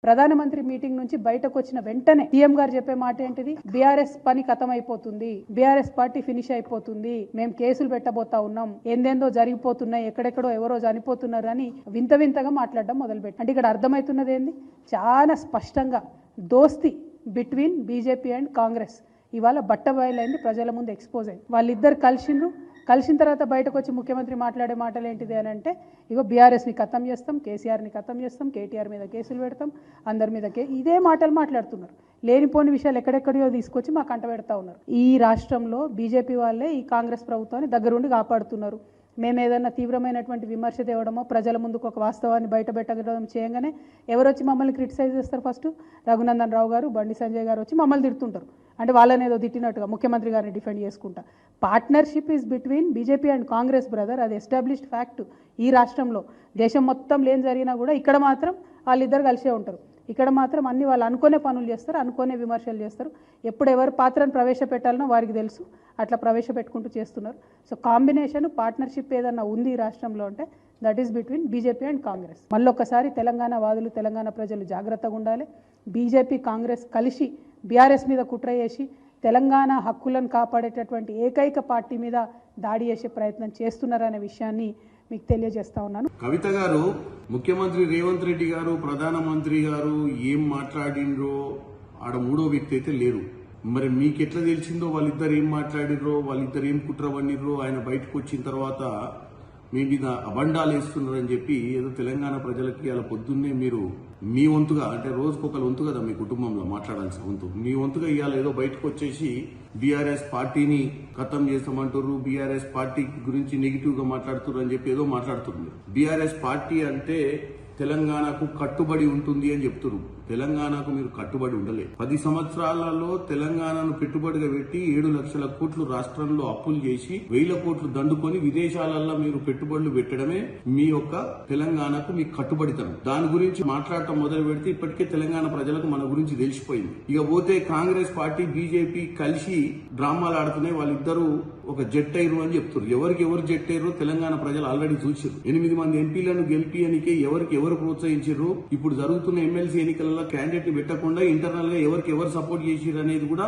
ప్రధానమంత్రి మీటింగ్ నుంచి బయటకు వచ్చిన వెంటనే సీఎం గారు చెప్పే మాట ఏంటిది? బీఆర్ఎస్ పని ఖతం అయిపోతుంది, బీఆర్ఎస్ పార్టీ ఫినిష్ అయిపోతుంది, మేము కేసులు పెట్టబోతా ఉన్నాం, ఏందేందో జరిగిపోతున్నాయి, ఎక్కడెక్కడో ఎవరో చనిపోతున్నారు అని వింత వింతగా మాట్లాడడం మొదలుపెట్టి. అంటే ఇక్కడ అర్థమవుతున్నది ఏంది? చాలా స్పష్టంగా దోస్తి బిట్వీన్ బీజేపీ అండ్ కాంగ్రెస్ ఇవాళ బట్టబయలైంది, ప్రజల ముందు ఎక్స్పోజ్ అయింది. వాళ్ళిద్దరు కలిసిన తర్వాత బయటకు వచ్చి ముఖ్యమంత్రి మాట్లాడే మాటలు ఏంటిది అని అంటే, ఇగో బీఆర్ఎస్ని ఖతం చేస్తాం, కేసీఆర్ని ఖతం చేస్తాం, కేటీఆర్ మీద కేసులు పెడతాం, అందరి మీద ఇదే మాటలు మాట్లాడుతున్నారు. లేనిపోని విషయాలు ఎక్కడెక్కడియో తీసుకొచ్చి మాకు అంట పెడతా ఉన్నారు. ఈ రాష్ట్రంలో బీజేపీ వాళ్ళే ఈ కాంగ్రెస్ ప్రభుత్వాన్ని దగ్గరుండి కాపాడుతున్నారు. మేము ఏదైనా తీవ్రమైనటువంటి విమర్శ తేవడమో, ప్రజల ముందుకు ఒక వాస్తవాన్ని బయట పెట్టడం చేయగానే ఎవరు వచ్చి మమ్మల్ని క్రిటిసైజ్ చేస్తారు? ఫస్ట్ రఘునందన్ రావు గారు, బండి సంజయ్ గారు వచ్చి మమ్మల్ని తిడుతుంటారు. అంటే వాళ్ళని ఏదో తిట్టినట్టుగా ముఖ్యమంత్రి గారిని డిఫెండ్ చేసుకుంటా. Partnership is between BJP and Congress brother. అది ఎస్టాబ్లిష్డ్ ఫ్యాక్ట్. ఈ రాష్ట్రంలో దేశం మొత్తం లేని జరిగినా కూడా ఇక్కడ మాత్రం వాళ్ళిద్దరు కలిసే ఉంటారు. ఇక్కడ మాత్రం అన్ని వాళ్ళు అనుకునే పనులు చేస్తారు, అనుకునే విమర్శలు చేస్తారు. ఎప్పుడు ఎవరు పాత్రను ప్రవేశపెట్టాలనో వారికి తెలుసు, అట్లా ప్రవేశపెట్టుకుంటూ చేస్తున్నారు. సో కాంబినేషన్ పార్ట్నర్షిప్ ఏదన్నా ఉంది ఈ రాష్ట్రంలో అంటే that is between BJP and Congress. మళ్ళొక్కసారి తెలంగాణ వాదులు, తెలంగాణ ప్రజలు జాగ్రత్తగా ఉండాలి. బీజేపీ కాంగ్రెస్ కలిసి బీఆర్ఎస్ మీద కుట్ర చేసి తెలంగాణ హక్కులను కాపాడేటటువంటి ఏకైక పార్టీ మీద దాడి చేసే ప్రయత్నం చేస్తున్నారనే విషయాన్ని మీకు తెలియజేస్తా ఉన్నాను. కవిత గారు, ముఖ్యమంత్రి రేవంత్ రెడ్డి గారు, ప్రధానమంత్రి గారు ఏం మాట్లాడినరో ఆడ మూడో వ్యక్తి అయితే లేరు. మరి మీకు ఎట్లా తెలిసిందో వాళ్ళిద్దరు ఏం మాట్లాడినరో, వాళ్ళిద్దరు ఏం కుట్ర పడినరో ఆయన బయటకు వచ్చిన తర్వాత మీ మీద అబండాలు వేస్తున్నారని చెప్పి ఏదో తెలంగాణ ప్రజలకి అలా పొద్దున్నే మీరు మీ వంతుగా, అంటే రోజుకొకరు వంతు కదా మీ కుటుంబంలో మాట్లాడాల్సిన వంతు, మీ వంతుగా ఇవాళ ఏదో బయటకు వచ్చేసి బీఆర్ఎస్ పార్టీని ఖతం చేస్తామంటారు, బీఆర్ఎస్ పార్టీ గురించి నెగిటివ్ గా మాట్లాడుతున్నారు అని చెప్పి ఏదో మాట్లాడుతున్నారు. బీఆర్ఎస్ పార్టీ అంటే తెలంగాణకు కట్టుబడి ఉంటుంది అని చెప్తున్నారు. తెలంగాణకు మీరు కట్టుబడి ఉండలే. 10 సంవత్సరాలలో తెలంగాణను పెట్టుబడిగా పెట్టి 7 లక్షల కోట్లు రాష్ట్రంలో అప్పులు చేసి 1000 కోట్లు దండుకొని విదేశాలలో మీరు పెట్టుబడులు పెట్టడమే మీ యొక్క తెలంగాణకు మీకు కట్టుబడితనం. దాని గురించి మాట్లాడటం మొదలు పెడితే ఇప్పటికే తెలంగాణ ప్రజలకు మన గురించి తెలిసిపోయింది. ఇక పోతే కాంగ్రెస్ పార్టీ, బీజేపీ కలిసి డ్రామాలు ఆడుతున్నాయి. వాళ్ళిద్దరూ ఒక జట్ అయ్యారు అని చెప్తున్నారు. ఎవరికి ఎవరు జట్ అయ్యారో తెలంగాణ ప్రజలు ఆల్రెడీ చూసారు. 8 మంది ఎంపీలను గెలిపియనికే ఎవరికి ఎవరు ప్రోత్సహించారు, ఇప్పుడు జరుగుతున్న ఎమ్మెల్సీ ఎన్నికలలో క్యాండిడేట్ ని పెట్టకుండా ఇంటర్నల్ గా ఎవరికి ఎవరు సపోర్ట్ చేసిరు అనేది కూడా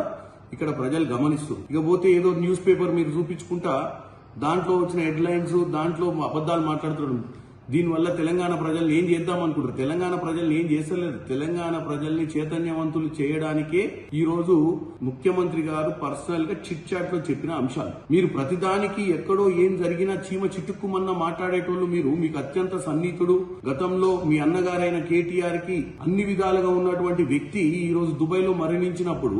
ఇక్కడ ప్రజలు గమనిస్తారు. ఇకపోతే ఏదో న్యూస్ పేపర్ మీరు చూపించుకుంటా దాంట్లో వచ్చిన హెడ్ లైన్స్, దాంట్లో అబద్దాలు మాట్లాడుతున్నారు. దీనివల్ల తెలంగాణ ప్రజల్ని ఏం చేద్దాం అనుకుంటారు? తెలంగాణ ప్రజల్ని ఏం చేస్తలేదు. తెలంగాణ ప్రజల్ని చైతన్యవంతులు చేయడానికే ఈ రోజు ముఖ్యమంత్రి గారు పర్సనల్ గా చిట్ చాట్ లో చెప్పిన అంశాలు. మీరు ప్రతిదానికి ఎక్కడో ఏం జరిగినా చీమ చిట్టుక్కుమన్న మాట్లాడేటోళ్ళు మీకు అత్యంత సన్నిహితుడు. గతంలో మీ అన్నగారైన కేటీఆర్ కి అన్ని విధాలుగా ఉన్నటువంటి వ్యక్తి ఈ రోజు దుబాయ్ లో మరణించినప్పుడు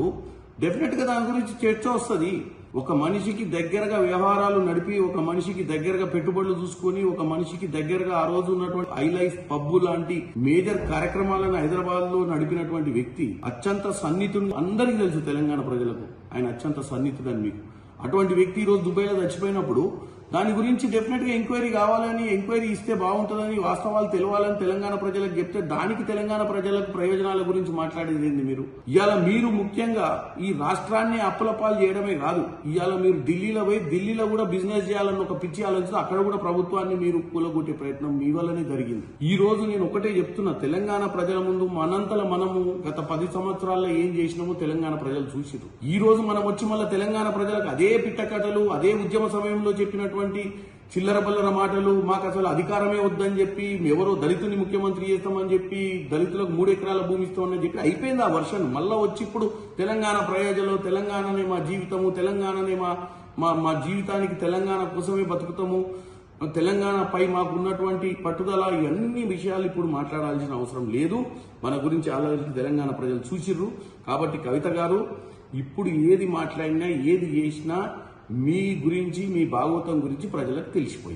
డెఫినెట్ గా దాని గురించి చర్చ వస్తుంది. ఒక మనిషికి దగ్గరగా వ్యవహారాలు నడిపి, ఒక మనిషికి దగ్గరగా పెట్టుబడులు చూసుకుని, ఒక మనిషికి దగ్గరగా ఆ రోజు ఉన్నటువంటి ఐలైఫ్ పబ్బు లాంటి మేజర్ కార్యక్రమాలను హైదరాబాద్ లో నడిపినటువంటి వ్యక్తి అత్యంత సన్నిహితుడు. అందరికీ తెలుసు తెలంగాణ ప్రజలకు ఆయన అత్యంత సన్నిహితుడు అని. మీకు అటువంటి వ్యక్తి ఈ రోజు దుబాయ్ లో చచ్చిపోయినప్పుడు దాని గురించి డెఫినెట్ గా ఎంక్వైరీ కావాలని, ఎంక్వైరీ ఇస్తే బాగుంటుందని, వాస్తవాలు తెలవాలని తెలంగాణ ప్రజలకు చెప్తే దానికి తెలంగాణ ప్రజలకు ప్రయోజనాల గురించి మాట్లాడేది ఏంది? ఇవాళ మీరు ముఖ్యంగా ఈ రాష్ట్రాన్ని అప్పులపాలు చేయడమే కాదు, ఇవాళ మీరు ఢిల్లీలో పోయి ఢిల్లీలో కూడా బిజినెస్ చేయాలని ఒక పిచ్చి ఆలోచన, అక్కడ కూడా ప్రభుత్వాన్ని మీరు కూలగొట్టే ప్రయత్నం మీ వల్లనే జరిగింది. ఈ రోజు నేను ఒకటే చెప్తున్నా, తెలంగాణ ప్రజల ముందు మనంతల మనము గత 10 సంవత్సరాల్లో ఏం చేసినామో తెలంగాణ ప్రజలు చూసిరు. ఈ రోజు మనం వచ్చి మళ్ళీ తెలంగాణ ప్రజలకు అదే పిట్టకథలు, అదే ఉద్యమ సమయంలో చెప్పినటువంటి చిల్లర బల్లర మాటలు, మాకు అసలు అధికారమే వద్దని చెప్పి, ఎవరో దళితుని ముఖ్యమంత్రి చేస్తామని చెప్పి, దళితులకు 3 ఎకరాల భూమి ఇస్తామని చెప్పి అయిపోయింది ఆ వర్షన్. మళ్ళా వచ్చి ఇప్పుడు తెలంగాణ ప్రయోజనం, తెలంగాణనే మా జీవితము, తెలంగాణనే మా జీవితానికి తెలంగాణ కోసమే బతుకుతాము, తెలంగాణపై మాకు ఉన్నటువంటి పట్టుదల, ఇవన్నీ విషయాలు ఇప్పుడు మాట్లాడాల్సిన అవసరం లేదు. మన గురించి ఆలోచించి తెలంగాణ ప్రజలు చూసిర్రు. కాబట్టి కవిత గారు, ఇప్పుడు ఏది మాట్లాడినా ఏది చేసినా మీ గురించి, మీ భాగవతం గురించి ప్రజలకు తెలిసిపోయింది.